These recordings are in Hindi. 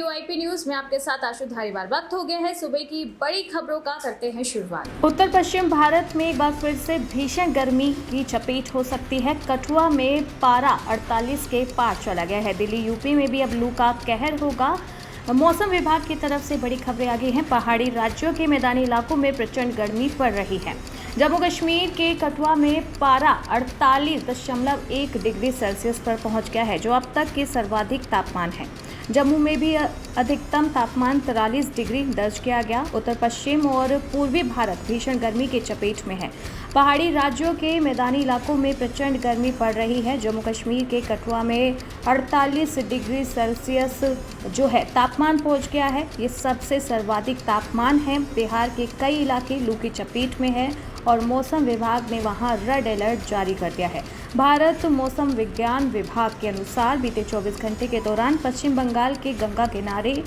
वीओआईपी न्यूज में आपके साथ आशु धारीवाल। वक्त हो गया है सुबह की बड़ी खबरों का, करते हैं शुरुआत। उत्तर पश्चिम भारत में एक बार फिर से भीषण गर्मी की चपेट हो सकती है। कठुआ में पारा 48 के पार चला गया है। दिल्ली यूपी में भी अब लू का कहर होगा। मौसम विभाग की तरफ से बड़ी खबरें आ गई हैं। पहाड़ी राज्यों के मैदानी इलाकों में प्रचंड गर्मी पड़ रही है। जम्मू कश्मीर के कठुआ में पारा 48.1 डिग्री सेल्सियस पर पहुंच गया है, जो अब तक की सर्वाधिक तापमान है। जम्मू में भी अधिकतम तापमान 43 डिग्री दर्ज किया गया। उत्तर पश्चिम और पूर्वी भारत भीषण गर्मी की चपेट में है। पहाड़ी राज्यों के मैदानी इलाकों में प्रचंड गर्मी पड़ रही है। जम्मू कश्मीर के कठुआ में 48 डिग्री सेल्सियस जो है तापमान पहुंच गया है। ये सबसे सर्वाधिक तापमान है। बिहार के कई इलाके लू की चपेट में है और मौसम विभाग ने वहां रेड अलर्ट जारी कर दिया है। भारत मौसम विज्ञान विभाग के अनुसार बीते 24 घंटे के दौरान पश्चिम बंगाल के गंगा किनारे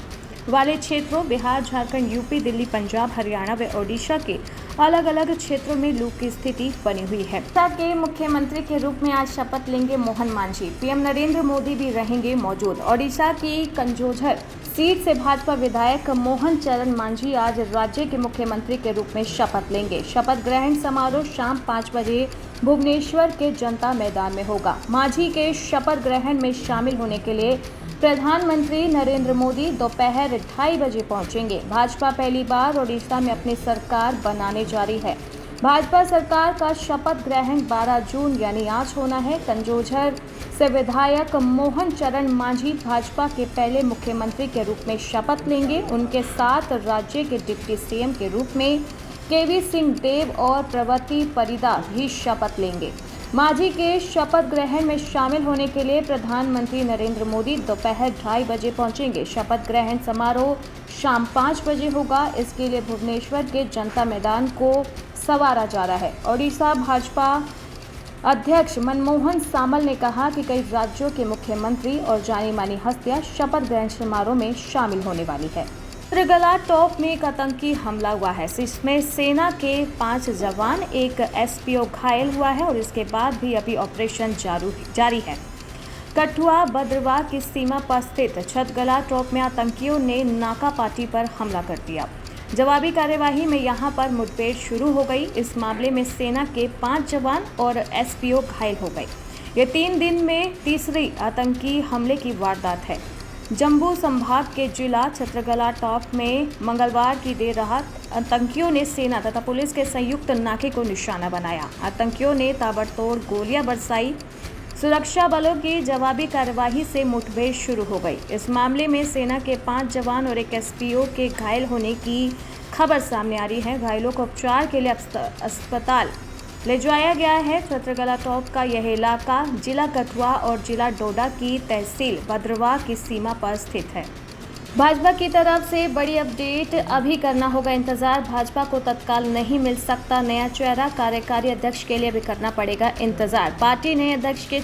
वाले क्षेत्रों, बिहार, झारखंड, यूपी, दिल्ली, पंजाब, हरियाणा व ओडिशा के अलग अलग क्षेत्रों में लू की स्थिति बनी हुई है। ओडिशा के मुख्यमंत्री के रूप में आज शपथ लेंगे मोहन मांझी। पीएम नरेंद्र मोदी भी रहेंगे मौजूद। ओडिशा की कंजोझर सीट से भाजपा विधायक मोहन चरण मांझी आज राज्य के मुख्यमंत्री के रूप में शपथ लेंगे। शपथ ग्रहण समारोह शाम 5 बजे भुवनेश्वर के जनता मैदान में होगा। मांझी के शपथ ग्रहण में शामिल होने के लिए प्रधानमंत्री नरेंद्र मोदी दोपहर 2:30 बजे पहुंचेंगे। भाजपा पहली बार ओडिशा में अपनी सरकार बनाने जा रही है। भाजपा सरकार का शपथ ग्रहण 12 जून यानी आज होना है। कंजोझर से विधायक मोहन चरण मांझी भाजपा के पहले मुख्यमंत्री के रूप में शपथ लेंगे। उनके साथ राज्य के डिप्टी सीएम के रूप में केवी सिंह देव और प्रवती परिदा भी शपथ लेंगे। मांझी के शपथ ग्रहण में शामिल होने के लिए प्रधानमंत्री नरेंद्र मोदी दोपहर 2:30 बजे पहुंचेंगे। शपथ ग्रहण समारोह शाम 5 बजे होगा। इसके लिए भुवनेश्वर के जनता मैदान को संवारा जा रहा है। ओडिशा भाजपा अध्यक्ष मनमोहन सामल ने कहा कि कई राज्यों के मुख्यमंत्री और जानी मानी हस्तियां शपथ ग्रहण समारोह में शामिल होने वाली है। चित्रगला टॉप में एक आतंकी हमला हुआ है। इसमें सेना के 5 जवान, एक एसपीओ घायल हुआ है और इसके बाद भी अभी ऑपरेशन जारी है। कठुआ बद्रवा की सीमा पर स्थित छतगला टॉप में आतंकियों ने नाका पार्टी पर हमला कर दिया। जवाबी कार्यवाही में यहां पर मुठभेड़ शुरू हो गई। इस मामले में सेना के 5 जवान और एसपीओ घायल हो गए। ये 3 दिन में तीसरी आतंकी हमले की वारदात है। जम्मू संभाग के जिला छतरगला टॉप में मंगलवार की देर रात आतंकियों ने सेना तथा पुलिस के संयुक्त नाके को निशाना बनाया। आतंकियों ने ताबड़तोड़ गोलियां बरसाई। सुरक्षा बलों की जवाबी कार्यवाही से मुठभेड़ शुरू हो गई। इस मामले में सेना के 5 जवान और एक एसपीओ के घायल होने की खबर सामने आ रही है। घायलों को उपचार के लिए अस्पताल ले जाया गया है। छतरगला टॉप का यह इलाका जिला कठुआ और जिला डोडा की तहसील बद्रवा की सीमा पर स्थित है। भाजपा की तरफ से बड़ी अपडेट, अभी करना होगा इंतजार। भाजपा को तत्काल नहीं मिल सकता नया चेहरा। कार्यकारी अध्यक्ष के लिए भी करना पड़ेगा इंतजार। पार्टी नए अध्यक्ष के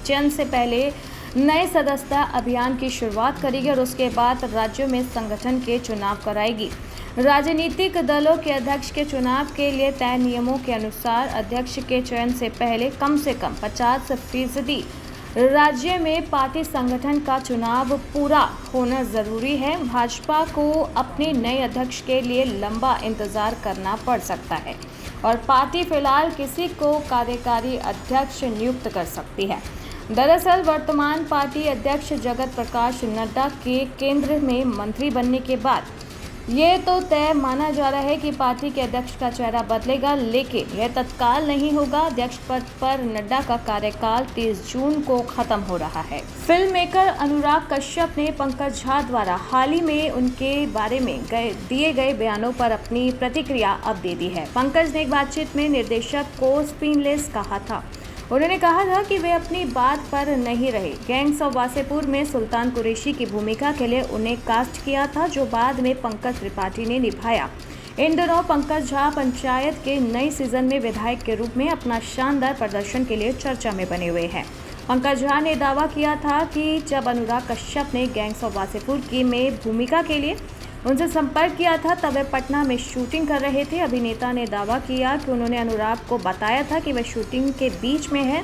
चयन से पहले नए सदस्यता अभियान की शुरुआत करेगी और उसके बाद राज्यों में संगठन के चुनाव कराएगी। राजनीतिक दलों के अध्यक्ष के चुनाव के लिए तय नियमों के अनुसार अध्यक्ष के चयन से पहले कम से कम 50% राज्य में पार्टी संगठन का चुनाव पूरा होना जरूरी है। भाजपा को अपने नए अध्यक्ष के लिए लंबा इंतजार करना पड़ सकता है और पार्टी फिलहाल किसी को कार्यकारी अध्यक्ष नियुक्त कर सकती है। दरअसल वर्तमान पार्टी अध्यक्ष जगत प्रकाश नड्डा के केंद्र में मंत्री बनने के बाद ये तो तय माना जा रहा है कि पार्टी के अध्यक्ष का चेहरा बदलेगा, लेकिन यह तत्काल नहीं होगा। अध्यक्ष पद पर नड्डा का कार्यकाल 30 जून को खत्म हो रहा है। फिल्म मेकर अनुराग कश्यप ने पंकज झा द्वारा हाल ही में उनके बारे में दिए गए बयानों पर अपनी प्रतिक्रिया अब दे दी है। पंकज ने एक बातचीत में निर्देशक को स्पिनलेस कहा था। उन्होंने कहा था कि वे अपनी बात पर नहीं रहे। गैंग्स ऑफ वासेपुर में सुल्तान कुरैशी की भूमिका के लिए उन्हें कास्ट किया था, जो बाद में पंकज त्रिपाठी ने निभाया। इन दिनों पंकज झा पंचायत के नए सीजन में विधायक के रूप में अपना शानदार प्रदर्शन के लिए चर्चा में बने हुए हैं। पंकज झा ने दावा किया था कि जब अनुराग कश्यप ने गैंग्स ऑफ वासेपुर की में भूमिका के लिए उनसे संपर्क किया था, तब वे पटना में शूटिंग कर रहे थे। अभिनेता ने दावा किया कि उन्होंने अनुराग को बताया था कि वे शूटिंग के बीच में है।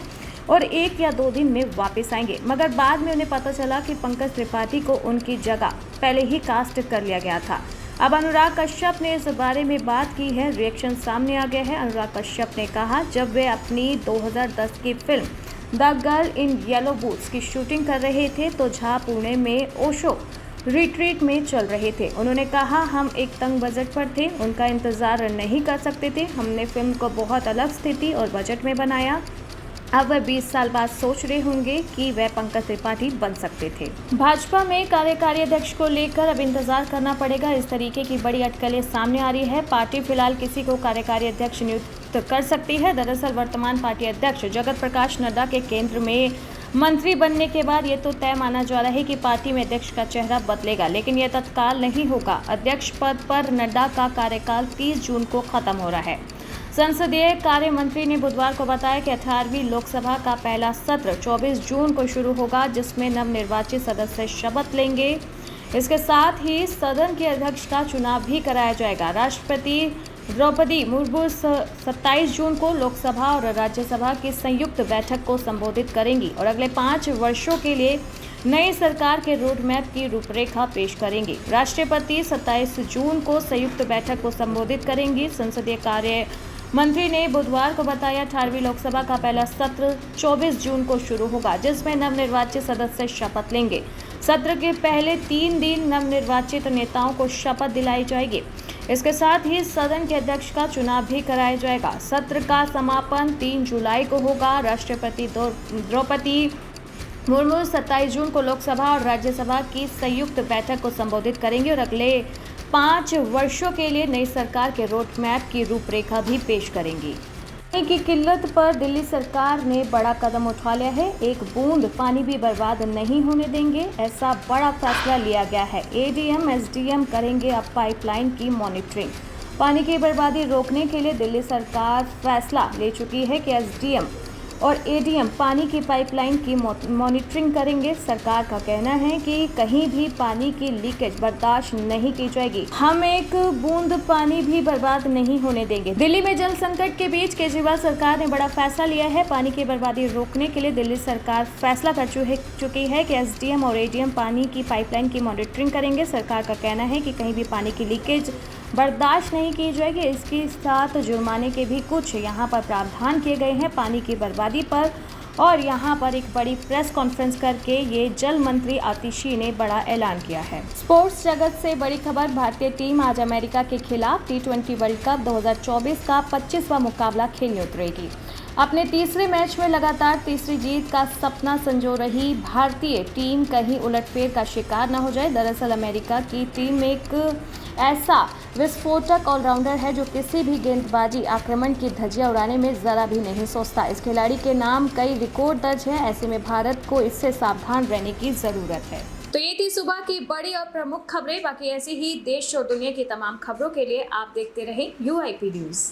और 1 या 2 दिन में वापस आएंगे, मगर बाद में उन्हें पता चला कि पंकज त्रिपाठी को उनकी जगह पहले ही कास्ट कर लिया गया था। अब अनुराग कश्यप ने इस बारे में बात की है। रिएक्शन सामने आ गया है। अनुराग कश्यप ने कहा, जब वे अपनी 2010 की film the girl in yellow boots की शूटिंग कर रहे थे तो झा पुणे में ओशो रिट्रीट में चल रहे थे। उन्होंने कहा, हम एक तंग बजट पर थे, उनका इंतजार नहीं कर सकते थे। हमने फिल्म को बहुत अलग स्थिति और बजट में बनाया। अब वह 20 साल बाद सोच रहे होंगे कि वह पंकज त्रिपाठी बन सकते थे। भाजपा में कार्यकारी अध्यक्ष को लेकर अब इंतजार करना पड़ेगा। इस तरीके की बड़ी अटकलें सामने आ रही है। पार्टी फिलहाल किसी को कार्यकारी अध्यक्ष नियुक्त कर सकती है। दरअसल वर्तमान पार्टी अध्यक्ष जगत प्रकाश नड्डा के केंद्र में मंत्री बनने के बाद ये तो तय माना जा रहा है कि पार्टी में अध्यक्ष का चेहरा बदलेगा, लेकिन यह तत्काल नहीं होगा। अध्यक्ष पद पर नड्डा का कार्यकाल 30 जून को खत्म हो रहा है। संसदीय कार्य मंत्री ने बुधवार को बताया कि 18वीं लोकसभा का पहला सत्र 24 जून को शुरू होगा, जिसमें नवनिर्वाचित सदस्य शपथ लेंगे। इसके साथ ही सदन के अध्यक्ष का चुनाव भी कराया जाएगा। राष्ट्रपति द्रौपदी मुर्मू 27 जून को लोकसभा और राज्यसभा की संयुक्त बैठक को संबोधित करेंगी और अगले 5 वर्षों के लिए नई सरकार के रोड मैप की रूपरेखा पेश करेंगी। राष्ट्रपति 27 जून को संयुक्त बैठक को संबोधित करेंगी। संसदीय कार्य मंत्री ने बुधवार को बताया, 18वीं लोकसभा का पहला सत्र 24 जून को शुरू होगा, जिसमें नवनिर्वाचित सदस्य शपथ लेंगे। सत्र के पहले 3 दिन नवनिर्वाचित नेताओं को शपथ दिलाई जाएगी। इसके साथ ही सदन के अध्यक्ष का चुनाव भी कराया जाएगा। सत्र का समापन 3 जुलाई को होगा। राष्ट्रपति द्रौपदी मुर्मू 27 जून को लोकसभा और राज्यसभा की संयुक्त बैठक को संबोधित करेंगे और अगले 5 वर्षों के लिए नई सरकार के रोड मैप की रूपरेखा भी पेश करेंगी। पानी की किल्लत पर दिल्ली सरकार ने बड़ा कदम उठा लिया है। एक बूंद पानी भी बर्बाद नहीं होने देंगे, ऐसा बड़ा फैसला लिया गया है। एडीएम एसडीएम करेंगे अब पाइपलाइन की मॉनिटरिंग। पानी की बर्बादी रोकने के लिए दिल्ली सरकार फैसला ले चुकी है कि एसडीएम और एडीएम पानी की पाइपलाइन की मॉनिटरिंग करेंगे। सरकार का कहना है कि कहीं भी पानी की लीकेज बर्दाश्त नहीं की जाएगी। हम एक बूंद पानी भी बर्बाद नहीं होने देंगे। दिल्ली में जल संकट के बीच केजरीवाल सरकार ने बड़ा फैसला लिया है। पानी की बर्बादी रोकने के लिए दिल्ली सरकार फैसला कर चुकी है कि एसडीएम और एडीएम पानी की पाइपलाइन की मॉनिटरिंग करेंगे। सरकार का कहना है कि कहीं भी पानी की लीकेज बर्दाश्त नहीं की जाएगी। इसके साथ जुर्माने के भी कुछ यहाँ पर प्रावधान किए गए हैं पानी की बर्बादी पर। और यहाँ पर एक बड़ी प्रेस कॉन्फ्रेंस करके ये जल मंत्री आतिशी ने बड़ा ऐलान किया है। स्पोर्ट्स जगत से बड़ी खबर, भारतीय टीम आज अमेरिका के खिलाफ T20 वर्ल्ड कप 2024 का 25वां मुकाबला खेलने उतरेगी। अपने तीसरे मैच में लगातार तीसरी जीत का सपना संजो रही भारतीय टीम कहीं उलटफेर का शिकार न हो जाए। दरअसल अमेरिका की टीम एक ऐसा विस्फोटक ऑलराउंडर है जो किसी भी गेंदबाजी आक्रमण की धज्जियां उड़ाने में जरा भी नहीं सोचता। इस खिलाड़ी के नाम कई रिकॉर्ड दर्ज है। ऐसे में भारत को इससे सावधान रहने की जरूरत है। तो ये थी सुबह की बड़ी और प्रमुख खबरें। बाकी ऐसी ही देश और दुनिया की तमाम खबरों के लिए आप देखते रहें UIP न्यूज़।